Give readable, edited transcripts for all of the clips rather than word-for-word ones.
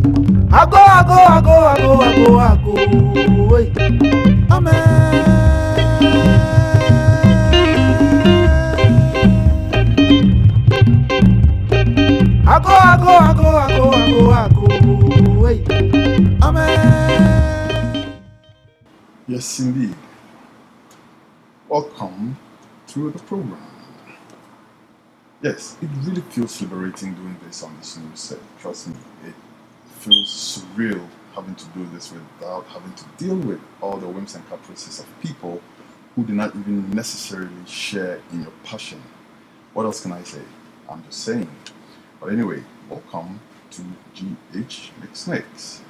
Ago. Wait. Amen. Ago. Wait. Amen. Yes, indeed. Welcome to the program. Yes, it really feels liberating doing this on this new set. Trust me, it feels surreal having to do this without having to deal with all the whims and caprices of people who do not even necessarily share in your passion. What else can I say? I'm just saying. But anyway, welcome to MixMixx.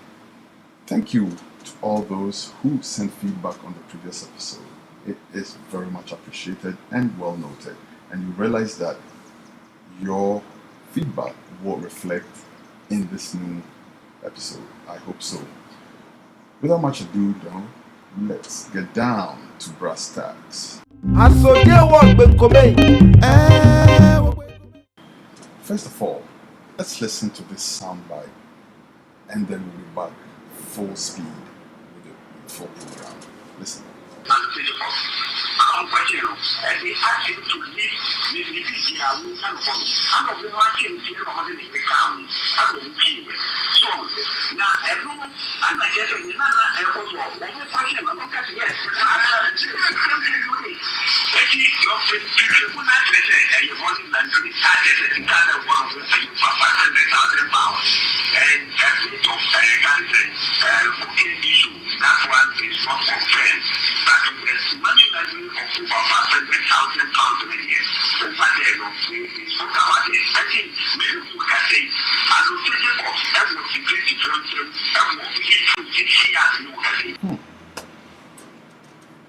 Thank you to all those who sent feedback on the previous episode. It is very much appreciated and well noted. And you realize that your feedback will reflect in this new episode. I hope so. Without much ado, though, let's get down to brass tacks. First of all, let's listen to this soundbite, and then we'll be back full speed with the full program. Listen.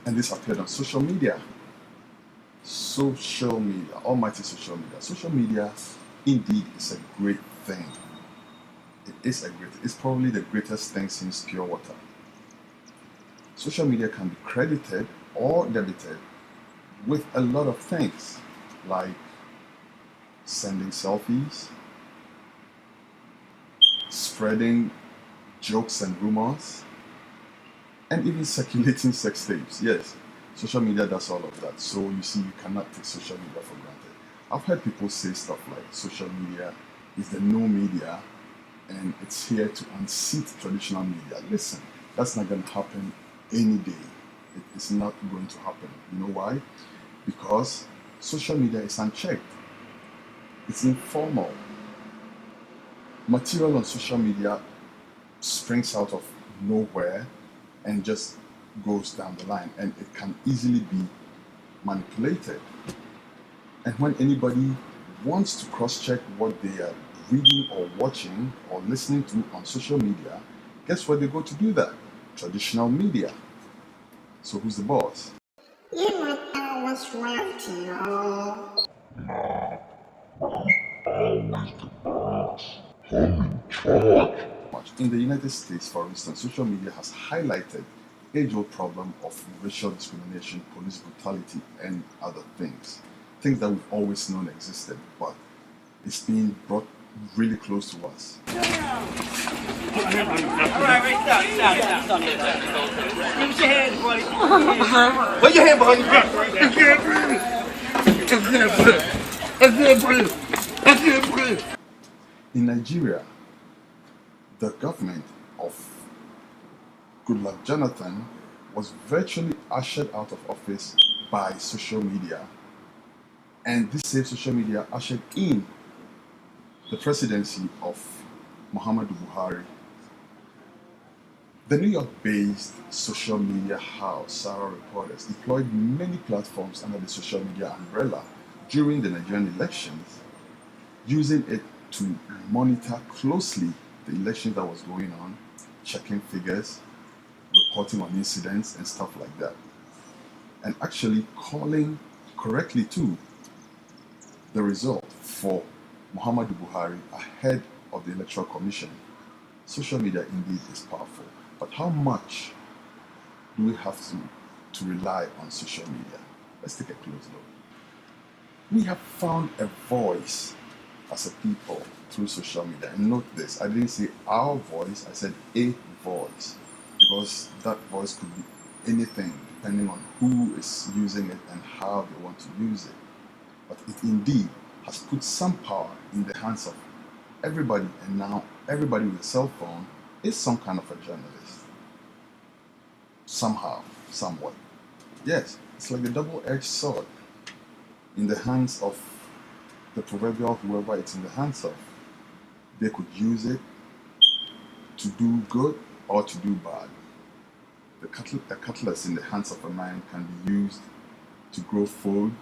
And this appeared on social media. Social media, almighty social media. Social media indeed is a great thing. It's probably the greatest thing since pure water. Social media can be credited or debited with a lot of things, like sending selfies, spreading jokes and rumors, and even circulating sex tapes. Yes, social media does all of that. So you see, you cannot take social media for granted. I've heard people say stuff like social media is the new media and it's here to unseat traditional media. Listen, that's not going to happen any day. It's not going to happen. You know why? Because social media is unchecked. It's informal. Material on social media springs out of nowhere and just goes down the line, and it can easily be manipulated. And when anybody wants to cross-check what they are reading or watching or listening to on social media, guess where they go to do that? Traditional media. So who's the boss? You might always want to know. In the United States, for instance, social media has highlighted age-old problem of racial discrimination, police brutality, and other things. Things that we've always known existed, but it's being brought really close to us. Put your hand behind your back. I can't breathe. In Nigeria, the government of Goodluck Jonathan was virtually ushered out of office by social media. And this same social media ushered in the presidency of Muhammadu Buhari. The New York-based social media house, Sarah Reporters, deployed many platforms under the social media umbrella during the Nigerian elections, using it to monitor closely the election that was going on, checking figures, reporting on incidents and stuff like that, and actually calling correctly too the result for Muhammadu Buhari ahead of the Electoral Commission. Social media indeed is powerful, but how much do we have to rely on social media? Let's take a close look. We have found a voice as a people through social media. And note this, I didn't say our voice, I said a voice, because that voice could be anything depending on who is using it and how they want to use it. But it indeed has put some power in the hands of everybody, and now everybody with a cell phone is some kind of a journalist. Somehow, somewhat. Yes, it's like a double-edged sword in the hands of the proverbial whoever it's in the hands of. They could use it to do good or to do bad. The cutlass in the hands of a man can be used to grow food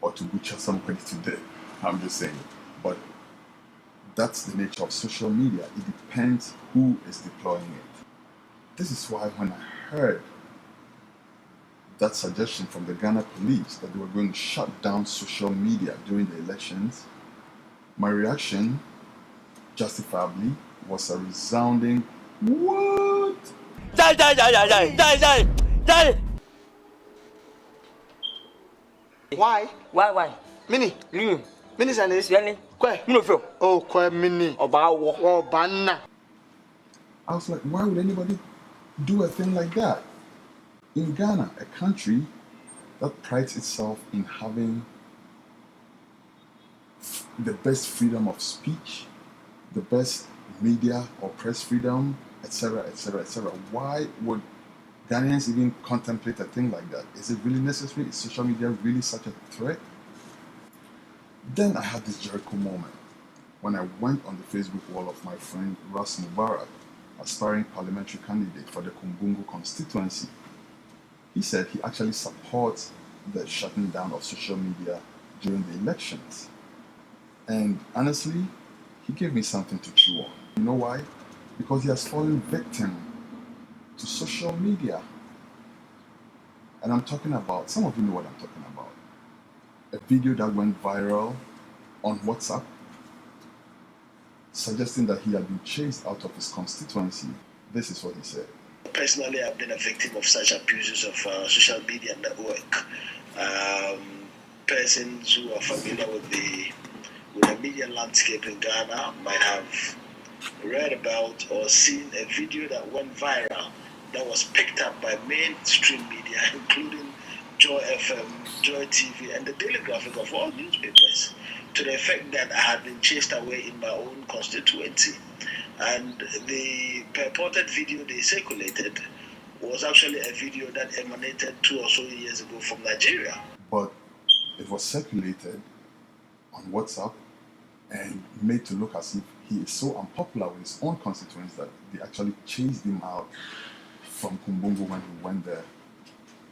or to butcher somebody to death. I'm just saying. But that's the nature of social media. It depends who is deploying it. This is why when I heard that suggestion from the Ghana police that they were going to shut down social media during the elections, my reaction, justifiably, was a resounding, what? Die, die, die, die, die, die, die, die. Why? Why? Mini. Mini. Mini sanis. Yani. Kwe. Me no feel. Oh, kwe mini. Oba wo. Oh, banna. I was like, why would anybody do a thing like that? In Ghana, a country that prides itself in having the best freedom of speech, the best media or press freedom, etc., etc., etc. Why would Ghanaians even contemplate a thing like that? Is it really necessary? Is social media really such a threat? Then I had this Jericho moment when I went on the Facebook wall of my friend Ras Mubarak, aspiring parliamentary candidate for the Kumbungu constituency. He said he actually supports the shutting down of social media during the elections. And honestly, he gave me something to chew on. You know why? Because he has fallen victim to social media. And I'm talking about, some of you know what I'm talking about. A video that went viral on WhatsApp suggesting that he had been chased out of his constituency. This is what he said. Personally, I've been a victim of such abuses of social media network. Persons who are familiar with the media landscape in Ghana might have read about or seen a video that went viral that was picked up by mainstream media, including Joy FM, Joy TV, and the Daily Graphic of all newspapers, to the effect that I had been chased away in my own constituency. And the purported video they circulated was actually a video that emanated 2 or so years ago from Nigeria. But it was circulated on WhatsApp and made to look as if he is so unpopular with his own constituents that they actually chased him out from Kumbungu when he went there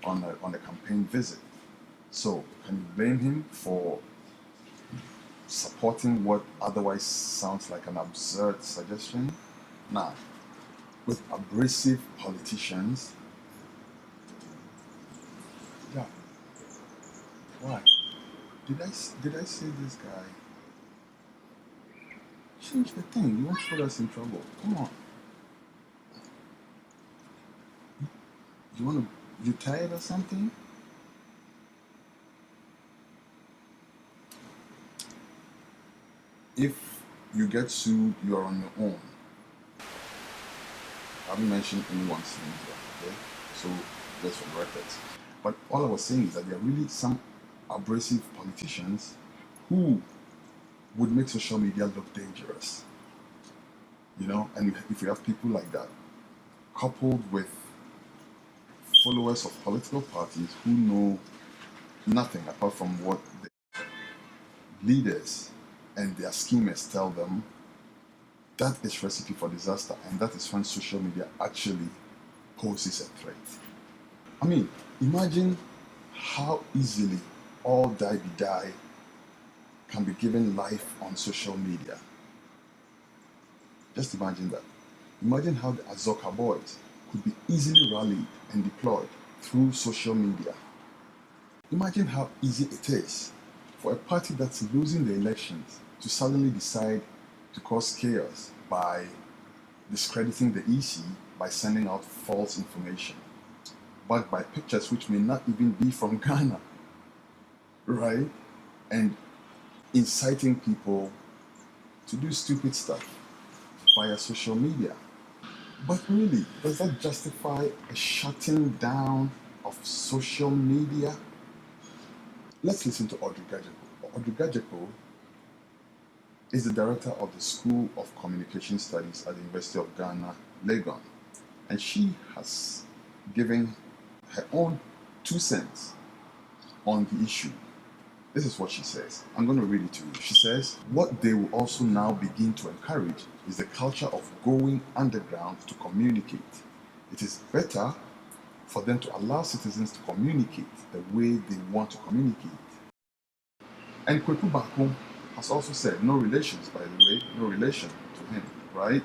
on a campaign visit. So can you blame him for supporting what otherwise sounds like an absurd suggestion? Now, with abrasive politicians, yeah, why? Did I say this guy? Change the thing. You won't put us in trouble. Come on. You tired or something? If you get sued, you're on your own. I haven't mentioned anyone's name here, okay? So, just for the records. But all I was saying is that there are really some abrasive politicians who would make social media look dangerous. You know, and if we have people like that, coupled with followers of political parties who know nothing apart from what the leaders and their schemers tell them, that is recipe for disaster, and that is when social media actually poses a threat. I mean, imagine how easily all die can be given life on social media. Just imagine that. Imagine how the Azoka boys could be easily rallied and deployed through social media. Imagine how easy it is for a party that's losing the elections to suddenly decide to cause chaos by discrediting the EC by sending out false information, backed by pictures which may not even be from Ghana, right? And inciting people to do stupid stuff via social media. But really, does that justify a shutting down of social media? Let's listen to Audrey Gajepo. Audrey Gajepo is the director of the School of Communication Studies at the University of Ghana, Legon, and she has given her own 2 cents on the issue. This is what she says. I'm going to read it to you. She says, what they will also now begin to encourage is the culture of going underground to communicate. It is better for them to allow citizens to communicate the way they want to communicate. And Kweku Bakum has also said, no relations, by the way, no relation to him, right?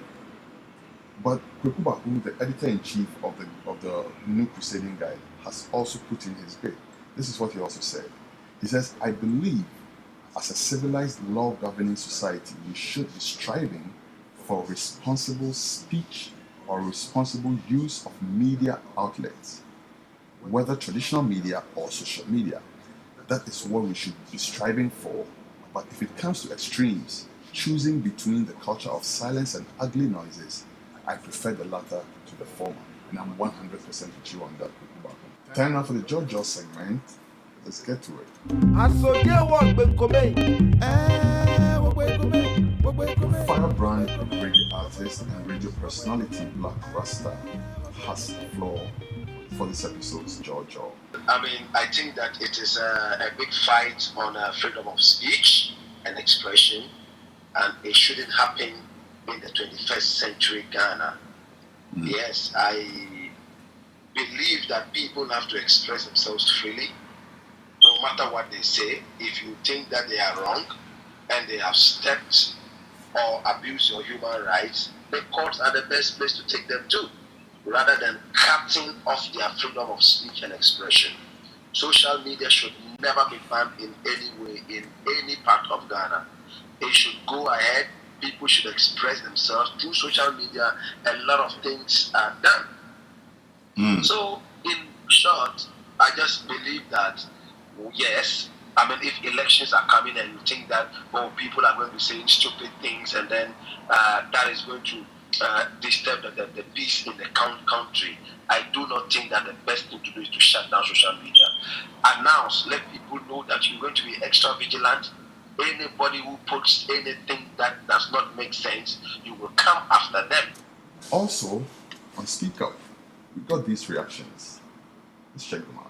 But Kweku Bakum, the editor-in-chief of the New Crusading Guide, has also put in his bit. This is what he also said. He says, I believe as a civilized law-governing society, we should be striving for responsible speech or responsible use of media outlets, whether traditional media or social media. That is what we should be striving for. But if it comes to extremes, choosing between the culture of silence and ugly noises, I prefer the latter to the former. And I'm 100% with you on that. Time now for the Jojo segment. Let's get to it. Firebrand reggae artist and radio personality Black Rasta has the floor for this episode's Jojo. I think that it is a big fight on freedom of speech and expression, and it shouldn't happen in the 21st century Ghana. Yes, I believe that people have to express themselves freely, no matter what they say. If you think that they are wrong and they have stepped or abused your human rights, the courts are the best place to take them to, rather than cutting off their freedom of speech and expression. Social media should never be banned in any way in any part of Ghana. It should go ahead. People should express themselves through social media. A lot of things are done. So, in short, I just believe that, yes, if elections are coming and you think that, people are going to be saying stupid things, and then that is going to disturb the peace in the country, I do not think that the best thing to do is to shut down social media. Announce, let people know that you're going to be extra vigilant. Anybody who puts anything that does not make sense, you will come after them. Also, on Speak Up, we got these reactions. Let's check them out.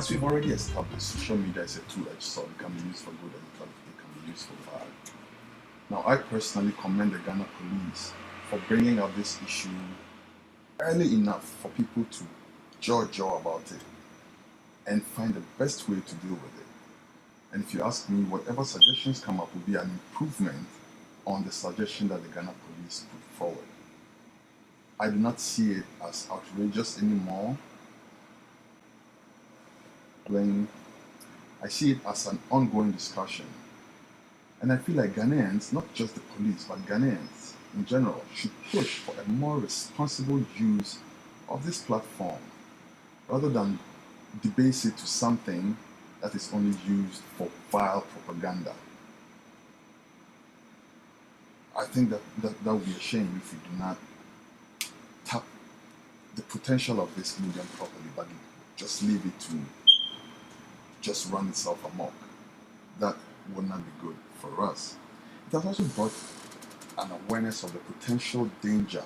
As we've already established, social media is a two-edged sword. It can be used for good and it can be used for bad. Now, I personally commend the Ghana police for bringing up this issue early enough for people to jaw about it and find the best way to deal with it. And if you ask me, whatever suggestions come up will be an improvement on the suggestion that the Ghana police put forward. I do not see it as outrageous anymore. I see it as an ongoing discussion. And I feel like Ghanaians, not just the police, but Ghanaians in general, should push for a more responsible use of this platform rather than debase it to something that is only used for vile propaganda. I think that would be a shame if we do not tap the potential of this medium properly, but just leave it to just run itself amok. That would not be good for us. It has also brought an awareness of the potential danger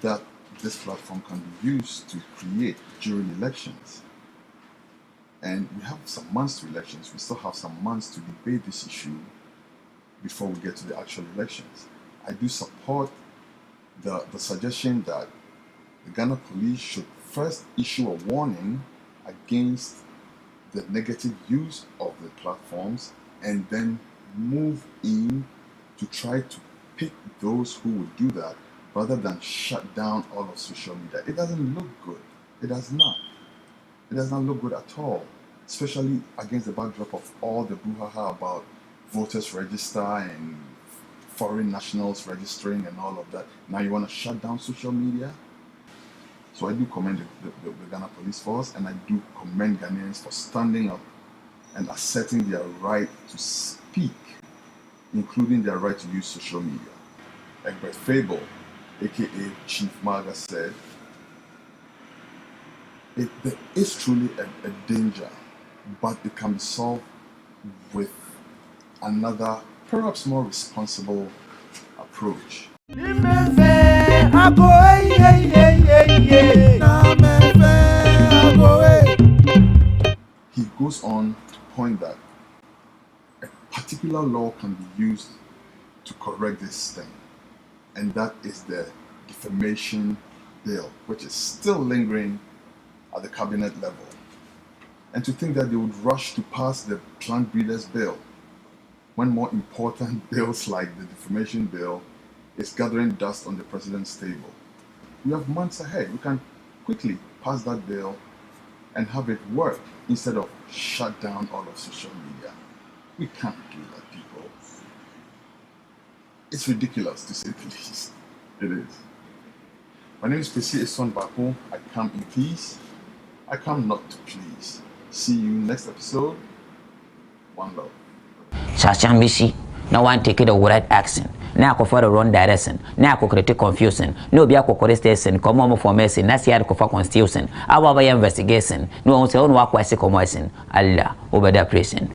that this platform can be used to create during elections. And we have some months to elections. We still have some months to debate this issue before we get to the actual elections. I do support the suggestion that the Ghana police should first issue a warning against the negative use of the platforms and then move in to try to pick those who would do that rather than shut down all of social media. It doesn't look good. It does not. It does not look good at all, especially against the backdrop of all the brouhaha about voters register and foreign nationals registering and all of that. Now you want to shut down social media? So I do commend the Ghana Police Force, and I do commend Ghanaians for standing up and asserting their right to speak, including their right to use social media. Egbert Fable, aka Chief Maga, said, there is truly a danger, but it can be solved with another, perhaps more responsible approach. He goes on to point that a particular law can be used to correct this thing, and that is the defamation bill, which is still lingering at the cabinet level. And to think that they would rush to pass the plant breeders bill when more important bills like the defamation bill is gathering dust on the president's table. We have months ahead. We can quickly pass that bill and have it work instead of shut down all of social media. We can't do that, people. It's ridiculous, to say the least. It is. My name is Pesi Eson Bako. I come in peace. I come not to please. See you next episode. One love. Shashambishi, no one take it the right action. Now I for the wrong direction. Now I create confusion. No be a station. Come on for mercy. Now see I for constitution. Our investigation. No one say on work was a commotion. Allah over the prison.